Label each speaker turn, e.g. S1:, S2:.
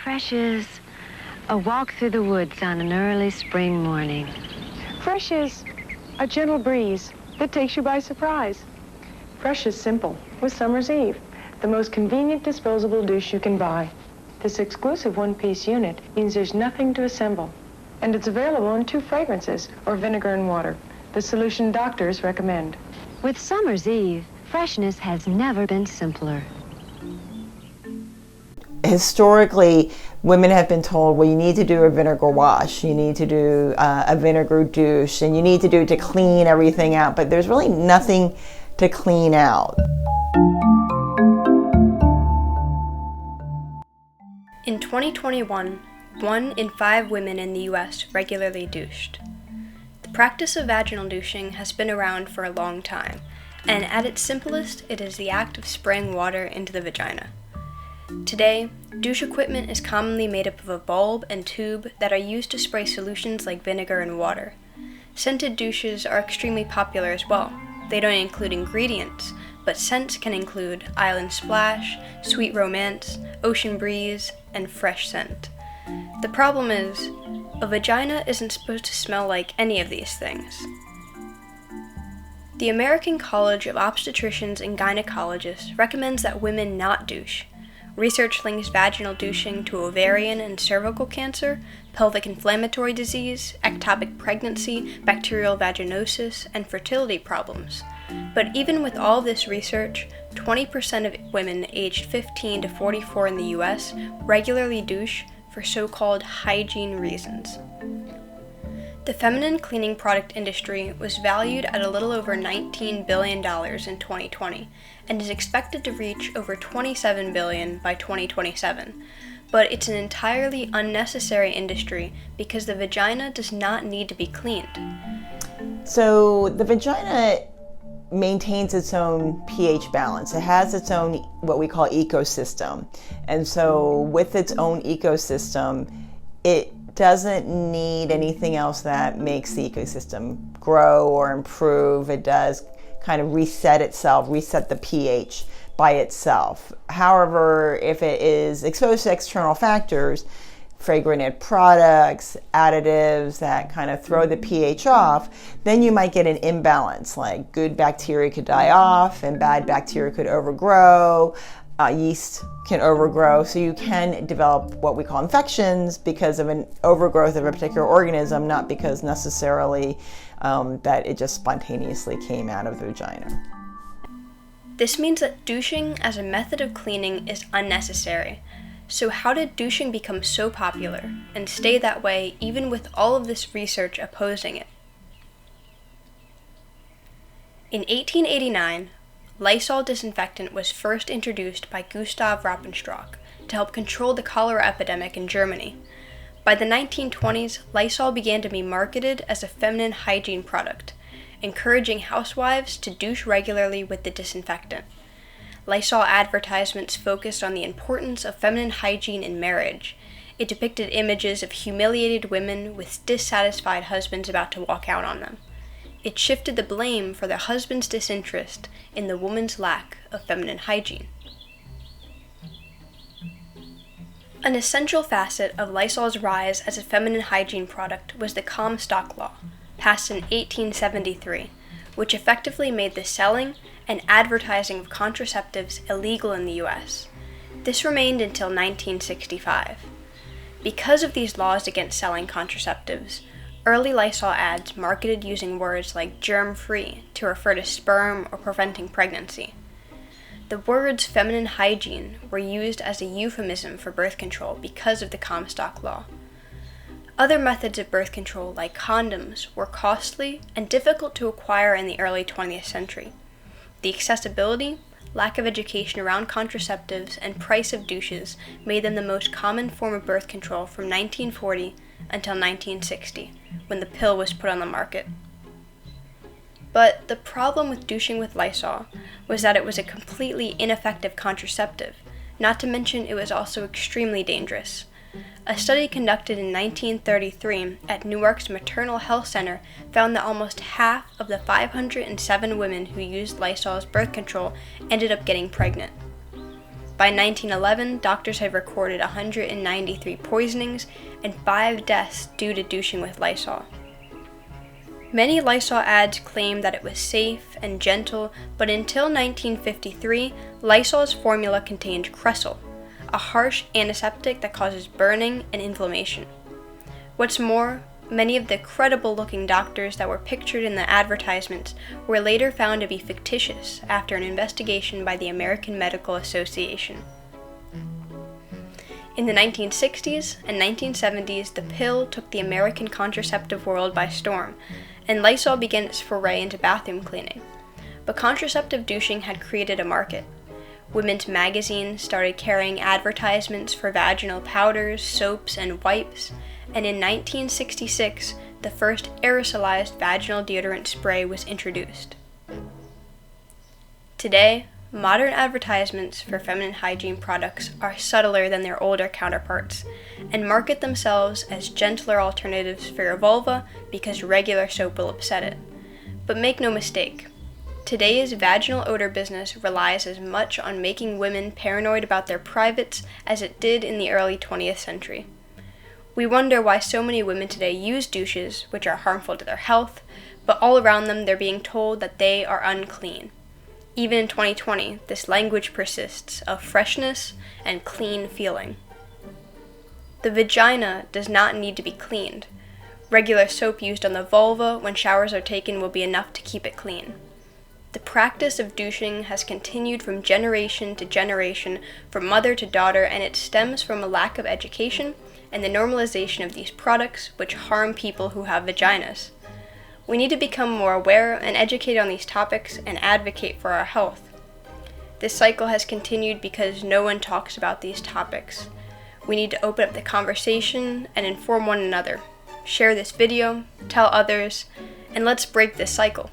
S1: Fresh is a walk through the woods on an early spring morning.
S2: Fresh is a gentle breeze that takes you by surprise. Fresh is simple with Summer's Eve, the most convenient disposable douche you can buy. This exclusive one-piece unit means there's nothing to assemble. And it's available in 2 fragrances, or vinegar and water, the solution doctors recommend.
S1: With Summer's Eve, freshness has never been simpler.
S3: Historically, women have been told, well, you need to do a vinegar wash, you need to do a vinegar douche, and you need to do it to clean everything out, but there's really nothing to clean out.
S4: In 2021, 1 in 5 women in the U.S. regularly douched. The practice of vaginal douching has been around for a long time, and at its simplest, it is the act of spraying water into the vagina. Today, douche equipment is commonly made up of a bulb and tube that are used to spray solutions like vinegar and water. Scented douches are extremely popular as well. They don't include ingredients, but scents can include Island Splash, Sweet Romance, Ocean Breeze, and Fresh Scent. The problem is, a vagina isn't supposed to smell like any of these things. The American College of Obstetricians and Gynecologists recommends that women not douche. Research links vaginal douching to ovarian and cervical cancer, pelvic inflammatory disease, ectopic pregnancy, bacterial vaginosis, and fertility problems. But even with all this research, 20% of women aged 15 to 44 in the US regularly douche for so-called hygiene reasons. The feminine cleaning product industry was valued at a little over $19 billion in 2020 and is expected to reach over $27 billion by 2027. But it's an entirely unnecessary industry because the vagina does not need to be cleaned.
S3: So the vagina maintains its own pH balance. It has its own, what we call, ecosystem. And so with its own ecosystem, it doesn't need anything else that makes the ecosystem grow or improve. It does kind of reset itself, reset the pH by itself. However, if it is exposed to external factors, fragrant products, additives that kind of throw the pH off, then you might get an imbalance, like good bacteria could die off and bad bacteria could overgrow. Yeast can overgrow, so you can develop what we call infections because of an overgrowth of a particular organism, not because necessarily that it just spontaneously came out of the vagina.
S4: This means that douching as a method of cleaning is unnecessary. So how did douching become so popular and stay that way even with all of this research opposing it? In 1889, Lysol disinfectant was first introduced by Gustav Rappenstråk to help control the cholera epidemic in Germany. By the 1920s, Lysol began to be marketed as a feminine hygiene product, encouraging housewives to douche regularly with the disinfectant. Lysol advertisements focused on the importance of feminine hygiene in marriage. It depicted images of humiliated women with dissatisfied husbands about to walk out on them. It shifted the blame for the husband's disinterest in the woman's lack of feminine hygiene. An essential facet of Lysol's rise as a feminine hygiene product was the Comstock Law, passed in 1873, which effectively made the selling and advertising of contraceptives illegal in the U.S. This remained until 1965. Because of these laws against selling contraceptives, early Lysol ads marketed using words like germ-free to refer to sperm or preventing pregnancy. The words feminine hygiene were used as a euphemism for birth control because of the Comstock Law. Other methods of birth control, like condoms, were costly and difficult to acquire in the early 20th century. The accessibility, lack of education around contraceptives, and price of douches made them the most common form of birth control from 1940 until 1960, when the pill was put on the market. But the problem with douching with Lysol was that it was a completely ineffective contraceptive, not to mention it was also extremely dangerous. A study conducted in 1933 at Newark's Maternal Health Center found that almost half of the 507 women who used Lysol's birth control ended up getting pregnant. By 1911, doctors had recorded 193 poisonings and 5 deaths due to douching with Lysol. Many Lysol ads claimed that it was safe and gentle, but until 1953, Lysol's formula contained Cresol, a harsh antiseptic that causes burning and inflammation. What's more, many of the credible-looking doctors that were pictured in the advertisements were later found to be fictitious after an investigation by the American Medical Association. In the 1960s and 1970s, the pill took the American contraceptive world by storm, and Lysol began its foray into bathroom cleaning. But contraceptive douching had created a market. Women's magazines started carrying advertisements for vaginal powders, soaps, and wipes, and in 1966, the first aerosolized vaginal deodorant spray was introduced. Today, modern advertisements for feminine hygiene products are subtler than their older counterparts, and market themselves as gentler alternatives for your vulva because regular soap will upset it. But make no mistake, today's vaginal odor business relies as much on making women paranoid about their privates as it did in the early 20th century. We wonder why so many women today use douches, which are harmful to their health, but all around them they're being told that they are unclean. Even in 2020, this language persists of freshness and clean feeling. The vagina does not need to be cleaned. Regular soap used on the vulva when showers are taken will be enough to keep it clean. The practice of douching has continued from generation to generation, from mother to daughter, and it stems from a lack of education and the normalization of these products which harm people who have vaginas. We need to become more aware and educate on these topics and advocate for our health. This cycle has continued because no one talks about these topics. We need to open up the conversation and inform one another. Share this video, tell others, and let's break this cycle.